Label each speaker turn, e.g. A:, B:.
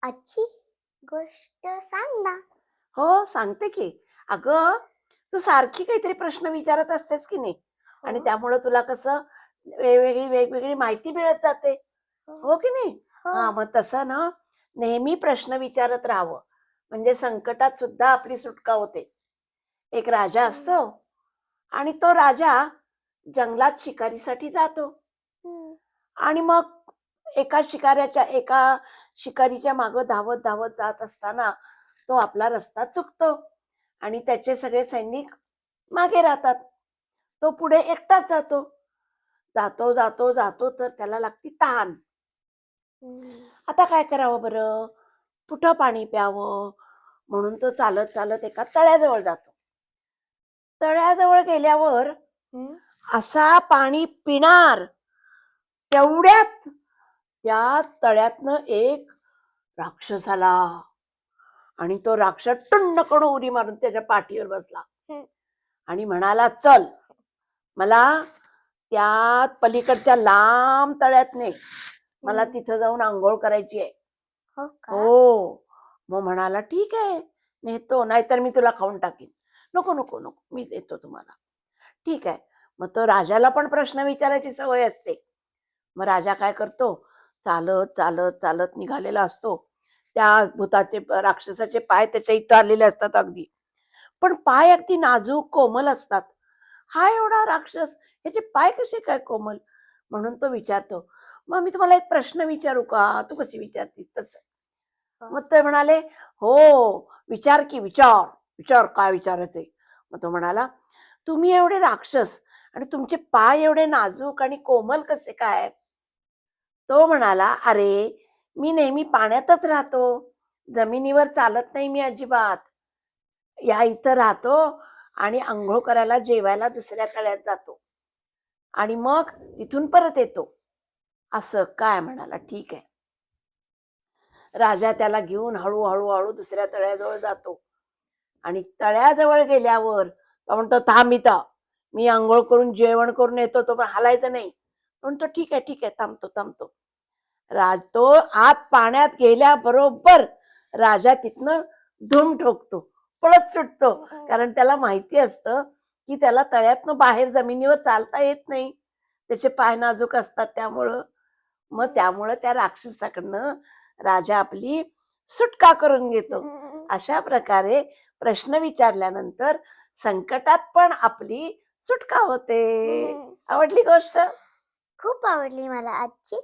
A: आजची गोष्ट सांग ना.
B: हो, सांगते की. अगं, तू सारखी काहीतरी प्रश्न विचारत असतेस की नाही? आणि
A: हो,
B: त्यामुळं तुला कसं वेगवेगळी माहिती मिळत जाते.
A: हो,
B: हो की नाही?
A: हो.
B: हां, मग तसं ना नेहमी प्रश्न विचारत राहावं. म्हणजे संकटात सुद्धा आपली सुटका होते. एक राजा
A: हं,
B: असतो आणि तो राजा जंगलात शिकारीसाठी जातो
A: हं,
B: आणि मग एका शिकारीच्या मागं धावत जात असताना तो आपला रस्ता चुकतो आणि त्याचे सगळे सैनिक मागे राहतात. तो पुढे एकटाच जातो. जातो तर त्याला लागती तहान.
A: हं.
B: आता काय करावं बरं? कुठं पाणी प्यावं? म्हणून तो चालत एका तळ्याजवळ जातो. तळ्याजवळ गेल्यावर
A: हं.
B: असा पाणी पिणार तेवढ्यात त्या तळ्यातनं एक राक्षस आला आणि तो राक्षस टुन्नकडून उडी मारून त्याच्या पाठीवर बसला
A: हं.
B: आणि म्हणाला, "चल, मला त्या पलीकडच्या लांब तळ्यात ने. मला
A: हं.
B: तिथं जाऊन अंघोळ करायची आहे."
A: हो का?
B: हो. मग म्हणाला, "ठीक आहे, नेतो. नाहीतर मी तुला खाऊन टाकीन." "नको, नको, नको. मी देतो तुम्हाला." ठीक आहे. मग तो राजाला पण प्रश्न विचारायची सवय असते. मग राजा काय करतो, चालत निघालेला असतो. त्या राक्षसाचे पाय त्याच्या इथं आलेले असतात अगदी. पण पाय अगदी नाजूक, कोमल असतात. हा एवढा राक्षस, ह्याचे पाय कसे काय कोमल? म्हणून तो विचारतो, "मग मी तुम्हाला एक प्रश्न विचारू का?" "तू कशी विचारतीस तसं."
A: हो.
B: मग ते म्हणाले, "हो, विचार की विचार. विचार काय विचारायचंय?" मग तो म्हणाला, "तुम्ही एवढे राक्षस आणि तुमचे पाय एवढे नाजूक आणि कोमल कसे काय?" तो म्हणाला, "अरे, मी नेहमी पाण्यातच राहतो. जमिनीवर चालत नाही मी अजिबात. या इथं राहतो आणि अंघोळ करायला, जेवायला दुसऱ्या तळ्यात जातो आणि मग तिथून परत येतो." असं काय म्हणाला, "ठीक आहे." राजा त्याला घेऊन हळू दुसऱ्या तळ्याजवळ जातो आणि तळ्याजवळ गेल्यावर तो म्हणतो, "थांब इथं. मी अंघोळ करून जेवण करून येतो, तो पण हालायचं नाही." म्हणतो, ठीक आहे, थांबतो." तो आत पाण्यात गेल्याबरोबर राजा तिथनं धूम ठोकतो, पळत सुटतो.
A: हं.
B: कारण त्याला माहिती असतं, की त्याला तळ्यातनं बाहेर जमिनीवर चालता येत नाही. त्याचे पाय नाजूक असतात त्यामुळं. मग
A: हं.
B: त्यामुळं त्या राक्षसाकडनं राजा आपली सुटका करून घेतो.
A: हं.
B: अशा प्रकारे प्रश्न विचारल्यानंतर संकटात पण आपली सुटका होते.
A: हं.
B: आवडली गोष्ट?
A: खूप आवडली मला आजची.